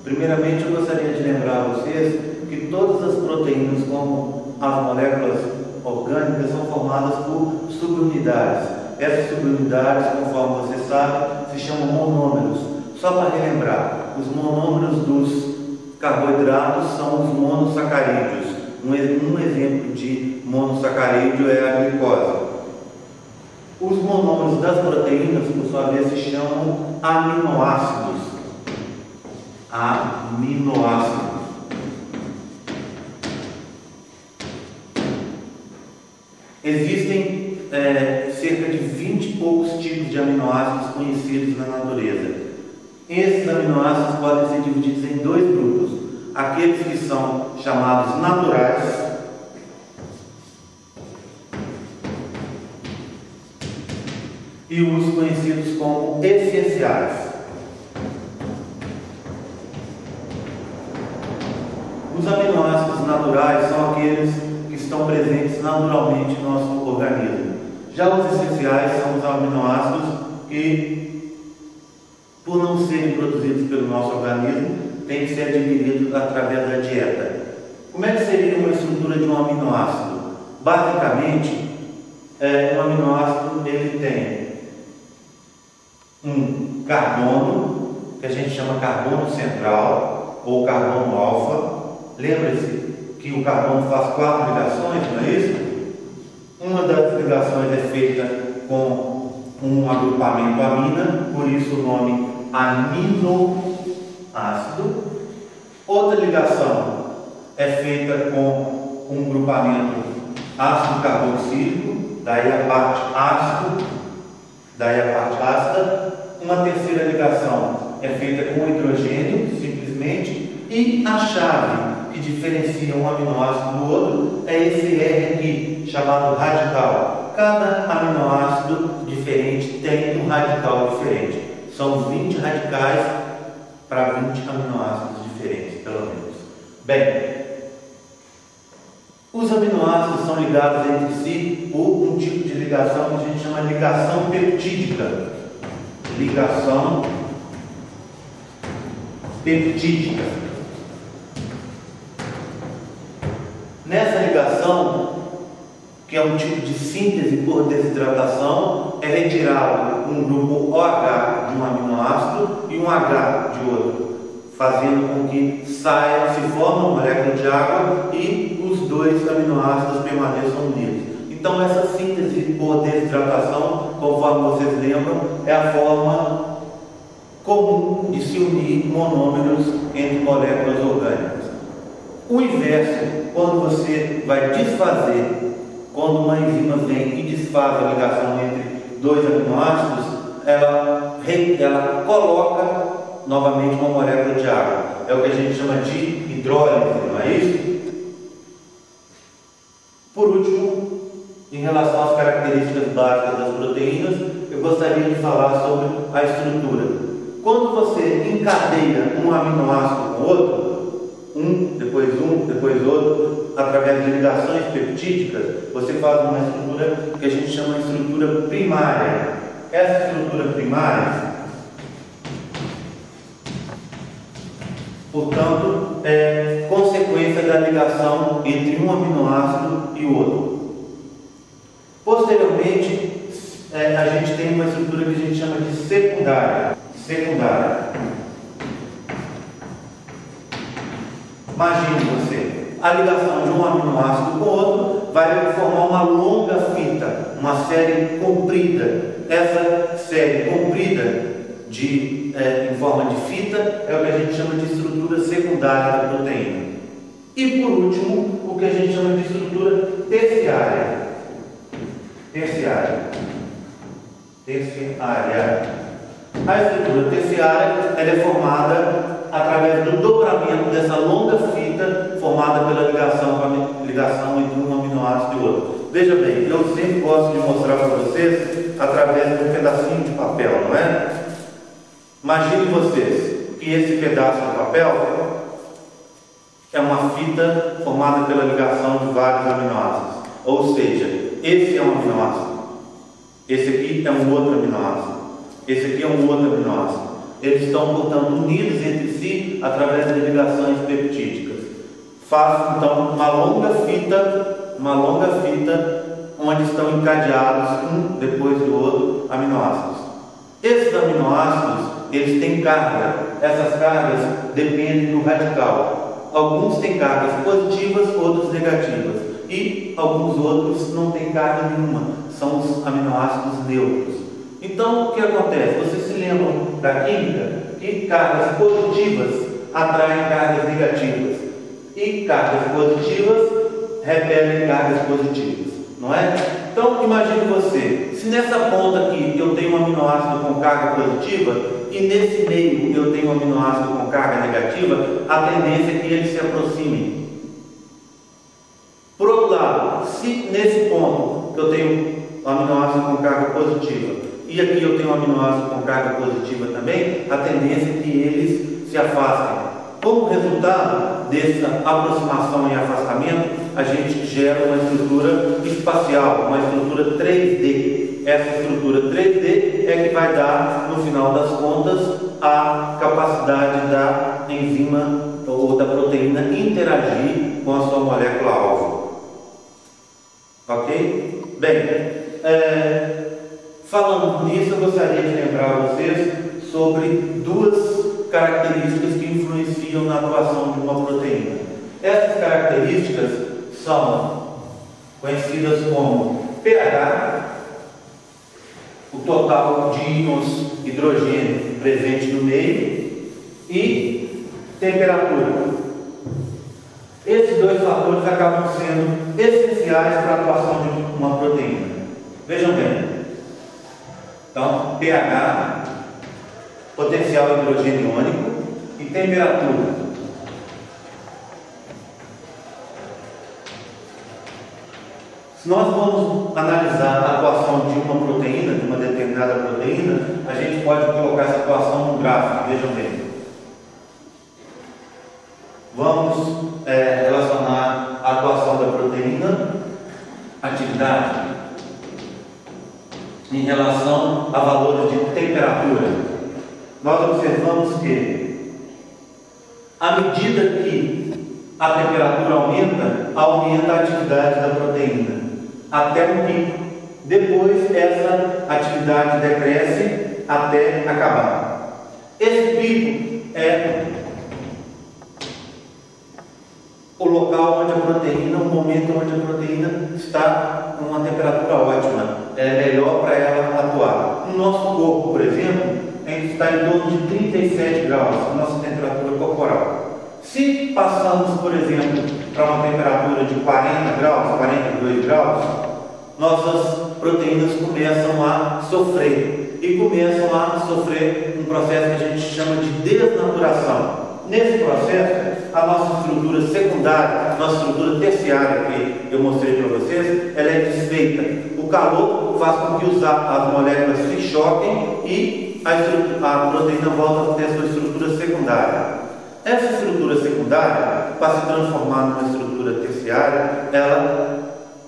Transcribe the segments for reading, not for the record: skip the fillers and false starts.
Primeiramente, eu gostaria de lembrar a vocês que todas as proteínas, como as moléculas orgânicas, são formadas por subunidades. Essas subunidades, conforme você sabe, se chamam monômeros. Só para relembrar, os monômeros dos carboidratos são os monossacarídeos. Um exemplo de monossacarídeo é a glicose. Os monômeros das proteínas, por sua vez, se chamam aminoácidos. Aminoácidos. Existem cerca de 20 e poucos tipos de aminoácidos conhecidos na natureza. Esses aminoácidos podem ser divididos em dois grupos: aqueles que são chamados naturais e os conhecidos como essenciais. Os aminoácidos naturais são aqueles que estão presentes naturalmente no nosso organismo. Já os essenciais são os aminoácidos que, por não serem produzidos pelo nosso organismo, têm que ser adquiridos através da dieta. Como é que seria uma estrutura de um aminoácido? Basicamente, um aminoácido ele tem um carbono, que a gente chama carbono central ou carbono alfa. Lembre-se que o carbono faz 4 ligações, não é isso? Uma das ligações é feita com um agrupamento amina, por isso o nome aminoácido. Outra ligação é feita com um grupamento ácido carboxílico, daí a parte ácido, daí a parte ácida. Uma terceira ligação é feita com hidrogênio, simplesmente, e a chave que diferencia um aminoácido do outro é esse R aqui, chamado radical. Cada aminoácido diferente tem um radical diferente. São 20 radicais para 20 aminoácidos diferentes, pelo menos. Bem, os aminoácidos são ligados entre si por um tipo de ligação que a gente chama de ligação peptídica. Ligação peptídica. Nessa ligação, que é um tipo de síntese por desidratação, é retirado um grupo OH de um aminoácido e um H de outro, fazendo com que saia, se forme uma molécula de água e os dois aminoácidos permaneçam unidos. Então, essa síntese por desidratação, conforme vocês lembram, é a forma comum de se unir monômeros entre moléculas orgânicas. O inverso, quando você vai desfazer, quando uma enzima vem e desfaz a ligação entre dois aminoácidos, ela coloca novamente uma molécula de água. É o que a gente chama de hidrólise, não é isso? Por último, em relação às características básicas das proteínas, eu gostaria de falar sobre a estrutura. Quando você encadeia um aminoácido com outro, um, depois outro, através de ligações peptídicas, você faz uma estrutura que a gente chama de estrutura primária. Essa estrutura primária, portanto, é consequência da ligação entre um aminoácido e o outro. Posteriormente, a gente tem uma estrutura que a gente chama de secundária. Imagine você, a ligação de um aminoácido com o outro vai formar uma longa fita, uma série comprida. Essa série comprida em forma de fita é o que a gente chama de estrutura secundária da proteína. E por último, o que a gente chama de estrutura terciária. A estrutura terciária ela é formada através do dobramento dessa longa fita formada pela ligação entre um aminoácido e outro. Veja bem, eu sempre gosto de mostrar para vocês através de um pedacinho de papel, não é? Imagine vocês que esse pedaço de papel é uma fita formada pela ligação de vários aminoácidos. Ou seja, esse é um aminoácido, esse aqui é um outro aminoácido, esse aqui é um outro aminoácido, Eles estão, portanto, unidos entre si através de ligações peptídicas. Faz, então, uma longa fita onde estão encadeados, um depois do outro, aminoácidos. Esses aminoácidos, eles têm carga. Essas cargas dependem do radical. Alguns têm cargas positivas, outros negativas. E alguns outros não têm carga nenhuma. São os aminoácidos neutros. Então, o que acontece? Vocês se lembram da química? Que cargas positivas atraem cargas negativas. E cargas positivas repelem cargas positivas. Não é? Então, imagine você, se nessa ponta aqui eu tenho um aminoácido com carga positiva e nesse meio eu tenho um aminoácido com carga negativa, a tendência é que eles se aproximem. Por outro lado, se nesse ponto eu tenho um aminoácido com carga positiva e aqui eu tenho um aminoácido com carga positiva também, a tendência é que eles se afastem. Como resultado dessa aproximação e afastamento, a gente gera uma estrutura espacial, uma estrutura 3D. Essa estrutura 3D é que vai dar, no final das contas, a capacidade da enzima ou da proteína interagir com a sua molécula-alvo. Ok? Bem, falando nisso, eu gostaria de lembrar a vocês sobre duas características que influenciam na atuação de uma proteína. Essas características são conhecidas como pH, o total de íons hidrogênio presente no meio, e temperatura. Esses dois fatores acabam sendo essenciais para a atuação de uma proteína. Vejam bem. Então, pH, potencial hidrogeniônico, e temperatura. Se nós vamos analisar a atuação de uma proteína, de uma determinada proteína, a gente pode colocar essa atuação no gráfico. Vejam bem. Vamos relacionar a atuação da proteína, atividade, em relação a valores de temperatura. Nós observamos que, à medida que a temperatura aumenta a atividade da proteína, até um pico. Depois, essa atividade decresce até acabar. Esse pico é o local onde a proteína, o momento onde a proteína está com uma temperatura ótima, é melhor para ela atuar. No nosso corpo, por exemplo, a gente está em torno de 37 graus, a nossa temperatura corporal. Se passamos, por exemplo, para uma temperatura de 40 graus, 42 graus, nossas proteínas começam a sofrer. E começam a sofrer um processo que a gente chama de desnaturação. Nesse processo, a nossa estrutura secundária, a nossa estrutura terciária que eu mostrei para vocês, ela é desfeita. O calor faz com que as moléculas se choquem e a proteína volta a ter sua estrutura secundária. Essa estrutura secundária, para se transformar numa estrutura terciária, ela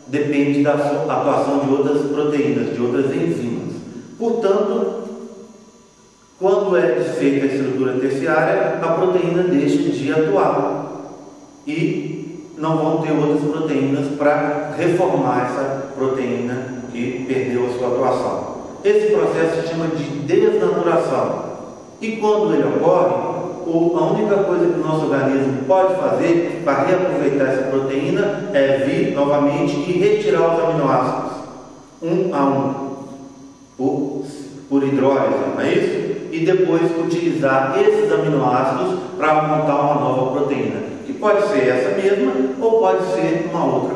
depende da atuação de outras proteínas, de outras enzimas. Portanto, quando é desfeita a estrutura terciária, a proteína deixa de atuar e não vão ter outras proteínas para reformar essa proteína que perdeu a sua atuação. Esse processo se chama de desnaturação. E quando ele ocorre, a única coisa que o nosso organismo pode fazer para reaproveitar essa proteína é vir novamente e retirar os aminoácidos, um a um, por hidrólise, não é isso? E depois utilizar esses aminoácidos para montar uma nova proteína, que pode ser essa mesma ou pode ser uma outra